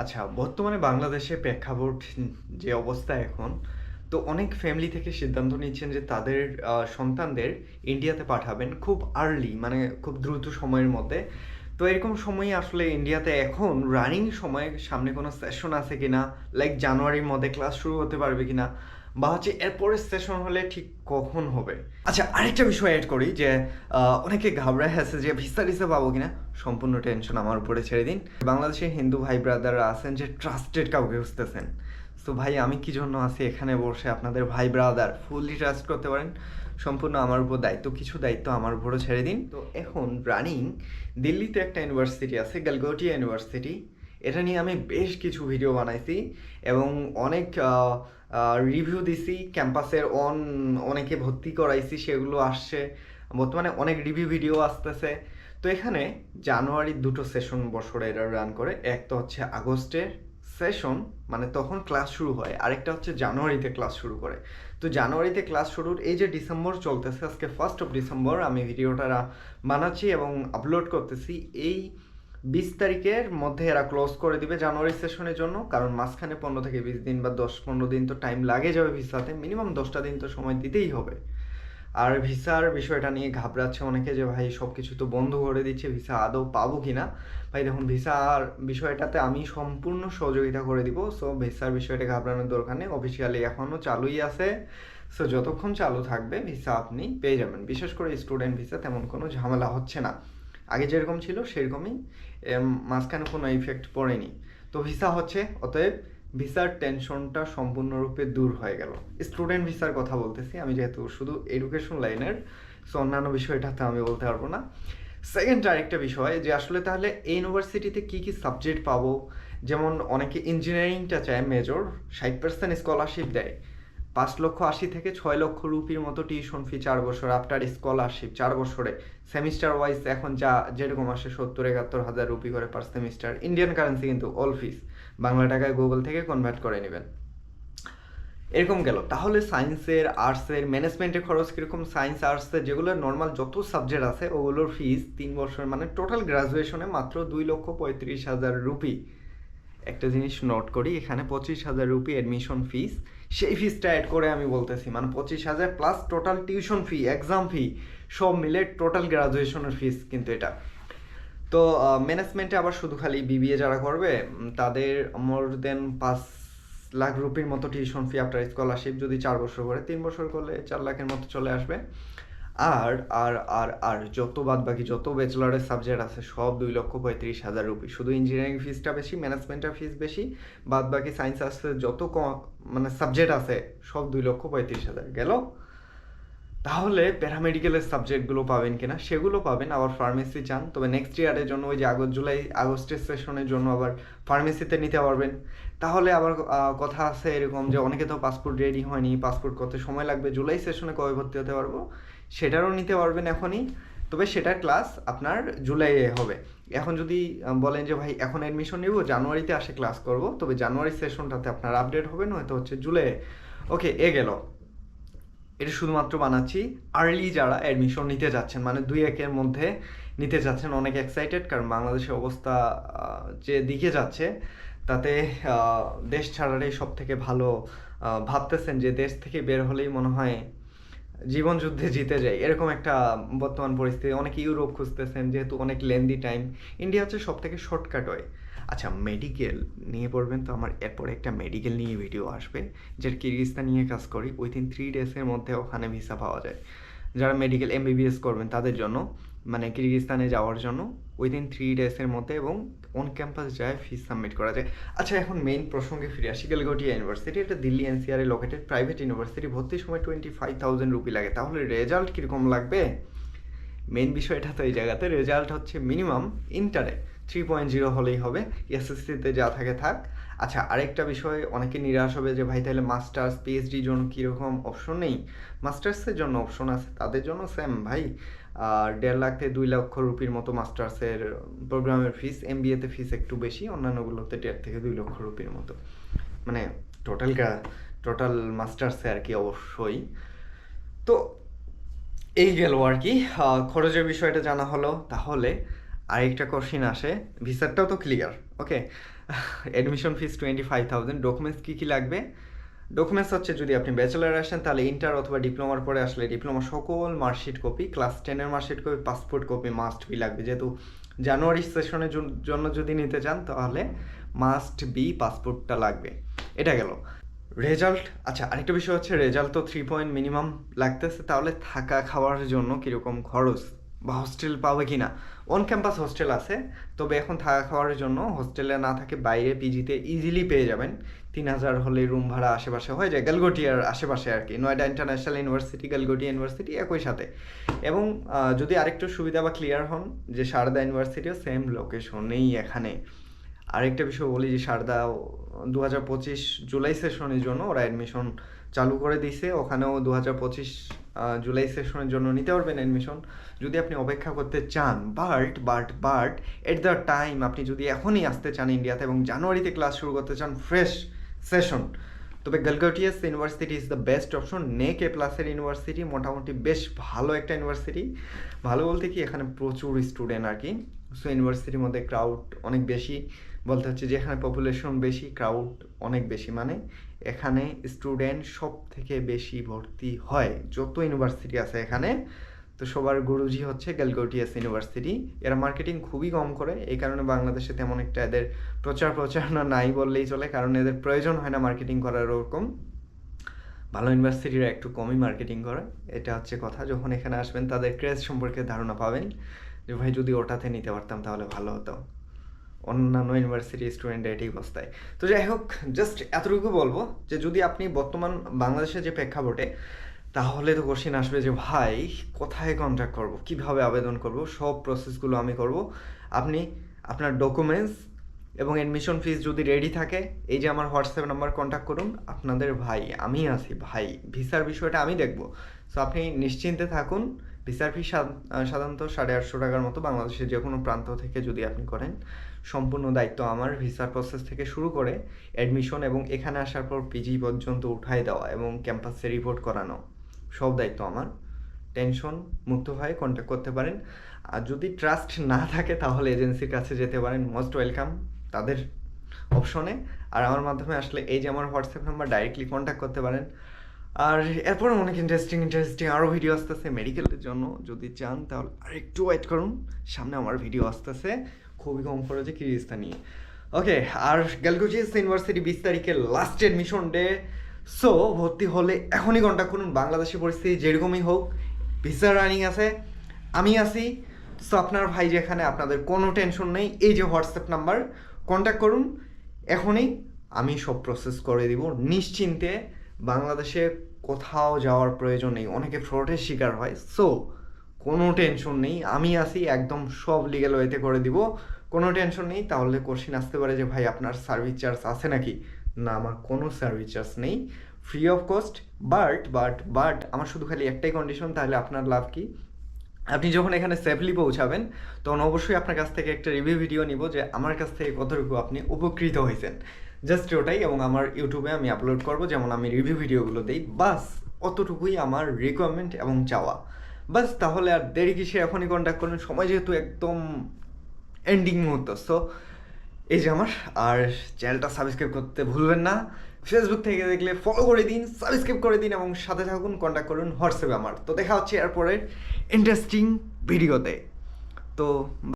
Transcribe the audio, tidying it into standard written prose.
আচ্ছা, বর্তমানে বাংলাদেশের প্রেক্ষাপট যে অবস্থা এখন, তো অনেক ফ্যামিলি থেকে সিদ্ধান্ত নিচ্ছেন যে তাদের সন্তানদের ইন্ডিয়াতে পাঠাবেন খুব আর্লি, মানে খুব দ্রুত সময়ের মধ্যে। তো এরকম সময়ে আসলে ইন্ডিয়াতে এখন রানিং সময়ে সামনে কোনো সেশন আছে কিনা, লাইক জানুয়ারির মধ্যে ক্লাস শুরু হতে পারবে কিনা, বা হচ্ছে এরপরের সেশন হলে ঠিক কখন হবে। আচ্ছা, আরেকটা বিষয় অ্যাড করি যে অনেকে ঘাবড়ায় আছে যে ভিসা টিসা পাবো কিনা। সম্পূর্ণ টেনশন আমার উপরে ছেড়ে দিন। বাংলাদেশের হিন্দু ভাই ব্রাদাররা আছেন যে ট্রাস্টেড কাউকে খুঁজতেছেন। তো ভাই, আমি কি জন্য আছি এখানে বসে, আপনাদের ভাই ব্রাদার ফুললি ট্রাস্ট করতে পারেন। সম্পূর্ণ আমার উপর দায়িত্ব, কিছু দায়িত্ব আমার উপরও ছেড়ে দিন। তো এখন রানিং দিল্লিতে একটা ইউনিভার্সিটি আছে, গালগোটিয়া ইউনিভার্সিটি। এটা নিয়ে আমি বেশ কিছু ভিডিও বানাইছি এবং অনেক রিভিউ দিছি। ক্যাম্পাসের অনেকে ভর্তি করাইছি, সেগুলো আসছে। বর্তমানে অনেক রিভিউ ভিডিও আসতেছে। তো এখানে জানুয়ারির দুটো সেশন বছরে এরা রান করে। একটা হচ্ছে আগস্টের সেশন, মানে তখন ক্লাস শুরু হয়, আরেকটা হচ্ছে জানুয়ারিতে ক্লাস শুরু করে। তো জানুয়ারিতে ক্লাস শুরুর এই যে ডিসেম্বর চলতেছে, আজকে 1 ডিসেম্বর আমি ভিডিওটা বানাচ্ছি এবং আপলোড করতেছি। এই 20 তারিখের মধ্যে এরা ক্লোজ করে দিবে জানুয়ারি সেশনের জন্য, কারণ মাঝখানে 15 থেকে 20 দিন বা 10-15 দিন তো টাইম লাগে যাবে ভিসাতে, মিনিমাম 10টা দিন তো সময় দিতেই হবে। আর ভিসার বিষয়টা নিয়ে ঘাবড়াচ্ছে অনেকে যে ভাই সব কিছু তো বন্ধ করে দিচ্ছে, ভিসা আদৌ পাবো কি না। ভাই দেখুন, ভিসার বিষয়টাতে আমি সম্পূর্ণ সহযোগিতা করে দিব। সো ভিসার বিষয়টা ঘাবড়ানোর দরকার নেই, অফিসিয়ালি এখনও চালুই আছে। সো যতক্ষণ চালু থাকবে ভিসা আপনি পেয়ে যাবেন। বিশেষ করে স্টুডেন্ট ভিসা তেমন কোনো ঝামেলা হচ্ছে না, আগে যেরকম ছিল সেরকমই। মাঝখানে কোনো ইফেক্ট পড়েনি। তো ভিসা হচ্ছে, অতএব ভিসার টেনশনটা সম্পূর্ণরূপে দূর হয়ে গেল। স্টুডেন্ট ভিসার কথা বলতেছি আমি, যেহেতু শুধু এডুকেশন লাইনের, সো অন্যান্য বিষয়টাতে আমি বলতে পারবো না। সেকেন্ড আরেকটা বিষয় যে আসলে তাহলে এই ইউনিভার্সিটিতে কী কী সাবজেক্ট পাবো। যেমন অনেকে ইঞ্জিনিয়ারিংটা চায় মেজর, 60% স্কলারশিপ দেয়। 5,80,000 থেকে 6 লক্ষ রুপির মতো টিউশন ফি 4 বছর, আফটার স্কলারশিপ 4 বছরে। সেমিস্টার ওয়াইজ এখন যা যেরকম আসে 70-71 হাজার রুপি করে পার সেমিস্টার, ইন্ডিয়ান কারেন্সি কিন্তু অল ফিস। বাংলা টাকায় গুগল থেকে কনভার্ট করে নেবেন। এরকম গেল। তাহলে সায়েন্সের, আর্টসের, ম্যানেজমেন্টের খরচ কীরকম। সায়েন্স আর্টসের যেগুলো নর্মাল যত সাবজেক্ট আছে ওগুলোর ফিস 3 বছর, মানে টোটাল গ্রাজুয়েশনে মাত্র 2,35,000 রুপি। একটা জিনিস নোট করি, এখানে 25,000 রুপি অ্যাডমিশন ফিস। সেই ফিসটা অ্যাড করে আমি বলতেছি, মানে 25,000 plus total tuition fee, exam ফি, সব মিলে টোটাল গ্রাজুয়েশনের ফিস কিন্তু এটা। তো ম্যানেজমেন্টে আবার শুধু খালি বিবিএ যারা করবে তাদের মোর দেন 5 লাখ রুপির মতো টিউশন ফি আফটার স্কলারশিপ, যদি 4 বছর করে, 3 বছর করলে 4 লাখের মতো চলে আসবে। আর আর আর আর যত বাদ বাকি যত ব্যাচেলারের সাবজেক্ট আছে সব 2,35,000 রুপি। শুধু ইঞ্জিনিয়ারিং ফিসটা বেশি, ম্যানেজমেন্টের ফিস বেশি, বাদ বাকি সায়েন্স আর্টসের যত মানে সাবজেক্ট আছে সব 2,35,000 গেল। তাহলে প্যারামেডিক্যালের সাবজেক্টগুলো পাবেন কিনা, সেগুলো পাবেন। আবার ফার্মেসি চান, তবে নেক্সট ইয়ারের জন্য ওই যে আগস্টের সেশনের জন্য আবার ফার্মেসিতে নিতে পারবেন। তাহলে আবার কথা আছে এরকম যে অনেকে তো পাসপোর্ট রেডি হয়নি, পাসপোর্ট করতে সময় লাগবে, জুলাই সেশনে কবে ভর্তি হতে পারবো, সেটারও নিতে পারবেন এখনই। তবে সেটার ক্লাস আপনার জুলাইয়ে হবে। এখন যদি বলেন যে ভাই এখন অ্যাডমিশন নিব, জানুয়ারিতে আসে ক্লাস করব, তবে জানুয়ারি সেশনটাতে আপনার আপডেট হবে, নয়তো হচ্ছে জুলাইয়ে। ওকে, গেল। এটা শুধুমাত্র বানাচ্ছি আর্লি যারা অ্যাডমিশন নিতে যাচ্ছেন, মানে 2-1-এর মধ্যে নিতে যাচ্ছেন, অনেক এক্সাইটেড। কারণ বাংলাদেশের অবস্থা যে দিকে যাচ্ছে তাতে দেশ ছাড়াটাই সব থেকে ভালো। ভাবতেছেন যে দেশ থেকে বের হলেই মনে হয় জীবন যুদ্ধে জিতে যায়, এরকম একটা বর্তমান পরিস্থিতি। অনেকে ইউরোপ খুঁজতেছেন, যেহেতু অনেক লেন্দি টাইম। ইন্ডিয়া হচ্ছে সব থেকে শর্টকাট হয়। আচ্ছা, মেডিকেল নিয়ে পড়বেন তো আমার এরপরে একটা মেডিকেল নিয়ে ভিডিও আসবে, যেটা কিরগিজস্তান নিয়ে কাজ করি। উইথিন 3 ডেজের মধ্যে ওখানে ভিসা পাওয়া যায়। যারা মেডিকেল এমবিবিএস করবেন তাদের জন্য, মানে কিরগিজস্তানে যাওয়ার জন্য উইথিন 3 ডেজের মধ্যে, এবং অন ক্যাম্পাস যায় ফিস সাবমিট করা যায়। আচ্ছা, এখন মেইন প্রসঙ্গে ফিরে আসি। গালগোটিয়া ইউনিভার্সিটি এটা দিল্লি এনসিআর এ লোকেটেড প্রাইভেট ইউনিভার্সিটি। ভর্তির সময় 25,000 রুপি লাগে। তাহলে রেজাল্ট কীরকম লাগবে। মেইন বিষয়টা তো এই জায়গাতে, রেজাল্ট হচ্ছে মিনিমাম ইন্টারে 3.0 হলেই হবে, এসএসসিতে যা থাকে থাক। আচ্ছা, আরেকটা বিষয়, অনেকে নিরাশ হবে যে ভাই তাহলে মাস্টার্স পিএইচডির জন্য কীরকম অপশন নেই। মাস্টার্সের জন্য অপশন আছে, তাদের জন্য সেম ভাই। 1.5 লাখ থেকে 2 লক্ষ রুপির মতো মাস্টার্সের প্রোগ্রামের ফিস। এমবিএতে ফিস একটু বেশি, অন্যান্যগুলোতে 1.5 থেকে 2 লক্ষ রুপির মতো, মানে টোটাল মাস্টার্সে আর কি, অবশ্যই। তো এই গেল আর কি, খরচের বিষয়টা জানা হলো। তাহলে আরেকটা কোশ্চিন আসে, ভিসারটাও তো clear, okay. Admission fees 25,000। Documents কী কী লাগবে? ডকুমেন্টস হচ্ছে, যদি আপনি ব্যাচেলার আসেন তাহলে ইন্টার অথবা ডিপ্লোমার পরে আসলে ডিপ্লোমা সকল মার্কশিট কপি, ক্লাস 10-এর marksheet copy, passport copy must be লাগবে। যেহেতু জানুয়ারি সেশনের জন্য যদি নিতে চান তাহলে মাস্ট বি পাসপোর্টটা লাগবে। এটা গেল। রেজাল্ট, আচ্ছা আরেকটা বিষয় হচ্ছে, রেজাল্ট তো 3 পয়েন্ট মিনিমাম লাগতেছে, তাহলে থাকা খাওয়ার জন্য কীরকম খরচ বা হোস্টেল পাবে কি না? অন ক্যাম্পাস হোস্টেল আছে, তবে এখন থাকা খাওয়ার জন্য হোস্টেলে না থাকে বাইরে পিজিতে ইজিলি পেয়ে যাবেন। 3,000 হলে রুম ভাড়া আশেপাশে হয়ে যায়, গালগোটিয়ার আশেপাশে আর কি, নয়ডা ইন্টারন্যাশনাল ইউনিভার্সিটি, গালগোটিয়া ইউনিভার্সিটি একই সাথে। এবং যদি আরেকটু সুবিধা বা ক্লিয়ার হন যে সারদা ইউনিভার্সিটিও সেম লোকেশনেই এখানে। আরেকটা বিষয় বলি যে সারদা 2025 জুলাই সেশনের জন্য ওরা অ্যাডমিশন চালু করে দিয়েছে, ওখানেও 2025 জুলাই সেশনের জন্য নিতে পারবেন অ্যাডমিশন যদি আপনি অপেক্ষা করতে চান। বাট এট দ্য টাইম আপনি যদি এখনই আসতে চান ইন্ডিয়াতে এবং জানুয়ারিতে ক্লাস শুরু করতে চান ফ্রেশ সেশন, তবে Galgotias university is the best option. NAAC A প্লাসের ইউনিভার্সিটি, মোটামুটি বেশ ভালো একটা ইউনিভার্সিটি। ভালো বলতে কি, এখানে প্রচুর স্টুডেন্ট আর কি, সো ইউনিভার্সিটির মধ্যে ক্রাউড অনেক বেশি, বলতে হচ্ছে যে এখানে পপুলেশন বেশি, ক্রাউড অনেক বেশি, মানে এখানে স্টুডেন্ট সব থেকে বেশি ভর্তি হয় যত ইউনিভার্সিটি আছে এখানে। তো সবার গুরুজি হচ্ছে গালগোটিয়াস ইউনিভার্সিটি। এরা মার্কেটিং খুবই কম করে, এই কারণে বাংলাদেশে তেমন একটা এদের প্রচারণা নাই বললেই চলে, কারণ এদের প্রয়োজন হয় না মার্কেটিং করার ওরকম। ভালো ইউনিভার্সিটিরা একটু কমই মার্কেটিং করে, এটা হচ্ছে কথা। যখন এখানে আসবেন তাদের ক্রেজ সম্পর্কে ধারণা পাবেন যে ভাই যদি ওটাতে নিতে পারতাম তাহলে ভালো হতো। অন্যান্য ইউনিভার্সিটি স্টুডেন্টের এটাই অবস্থায়। তো যাই হোক, জাস্ট এতটুকু বলবো যে যদি আপনি বর্তমান বাংলাদেশের যে প্রেক্ষাপটে, তাহলে তো কোশ্চেন আসবে যে ভাই কোথায় কন্ট্যাক্ট করব, কিভাবে আবেদন করব, সব প্রসেসগুলো আমি করব। আপনি আপনার ডকুমেন্টস এবং অ্যাডমিশন ফিস যদি রেডি থাকে, এই যে আমার হোয়াটসঅ্যাপ নাম্বার কন্ট্যাক্ট করুন, আপনাদের ভাই আমি আছি ভাই, ভিসার বিষয়টা আমি দেখব। সো আপনি নিশ্চিন্তে থাকুন। ভিসার ফি সাধারণত 850 টাকার মতো, বাংলাদেশের যে কোনো প্রান্ত থেকে যদি আপনি করেন। সম্পূর্ণ দায়িত্ব আমার, ভিসার প্রসেস থেকে শুরু করে অ্যাডমিশন এবং এখানে আসার পর পিজি পর্যন্ত উঠাই দেওয়া এবং ক্যাম্পাসে রিপোর্ট করানো, সব দায়িত্ব আমার। টেনশন মুক্ত হয়ে কন্ট্যাক্ট করতে পারেন। আর যদি ট্রাস্ট না থাকে তাহলে এজেন্সির কাছে যেতে পারেন, মোস্ট ওয়েলকাম তাদের অপশনে। আর আমার মাধ্যমে আসলে এই যে আমার হোয়াটসঅ্যাপ নাম্বার, ডাইরেক্টলি কন্ট্যাক্ট করতে পারেন। আর এরপর অনেক ইন্টারেস্টিং আরও ভিডিও আসতেছে মেডিকেলের জন্য, যদি চান তাহলে আরেকটু ওয়েট করুন, সামনে আমার ভিডিও আসতেছে খুবই কম খরচে কিরিস্তা নিয়ে। ওকে, আর গালগোটিয়াস ইউনিভার্সিটি 20 তারিখে লাস্ট অ্যাডমিশন ডে। সো ভর্তি হলে এখনই কন্ট্যাক্ট করুন, বাংলাদেশের পরিস্থিতি যেরকমই হোক, ভিসা রানিং আছে, আমি আছি। সো আপনার ভাই যেখানে, আপনাদের কোনো টেনশন নেই। এই যে হোয়াটসঅ্যাপ নাম্বার, কন্ট্যাক্ট করুন এখনই, আমি সব প্রসেস করে দিব নিশ্চিন্তে। বাংলাদেশে কোথাও যাওয়ার প্রয়োজন নেই, অনেকে ফ্রডের শিকার হয়। সো কোনো টেনশন নেই, আমি আছি, একদম সব লিগ্যাল ওয়েতে করে দিব, কোনো টেনশন নেই। তাহলে কোশ্চিন আসতে পারে যে ভাই আপনার সার্ভিস চার্জ আছে নাকি? না, আমার কোনো সার্ভিস চার্জ নেই, ফ্রি অফ কস্ট। বাট আমার শুধু খালি একটাই কন্ডিশন, তাহলে আপনার লাভ কি? আপনি যখন এখানে সেফলি পৌঁছাবেন তখন অবশ্যই আপনার কাছ থেকে একটা রিভিউ ভিডিও নিব যে আমার কাছ থেকে কতটুকু আপনি উপকৃত হয়েছেন, জাস্ট ওটাই। এবং আমার ইউটিউবে আমি আপলোড করব, যেমন আমি রিভিউ ভিডিওগুলো দিই, বাস অতটুকুই আমার রিকোয়ারমেন্ট এবং চাওয়া। বাস, তাহলে আর দেরি কিসে, এখনই কন্ট্যাক্ট করুন, সময় যেহেতু একদম এন্ডিং মুহূর্ত। সো এই যে আমার, আর চ্যানেলটা সাবস্ক্রাইব করতে ভুলবেন না। ফেসবুক থেকে দেখলে ফলো করে দিন, সাবস্ক্রাইব করে দিন এবং সাথে থাকুন, কন্ট্যাক্ট করুন হোয়াটসঅ্যাপে আমার। তো দেখা হচ্ছে এরপরের ইন্টারেস্টিং ভিডিওতে। তো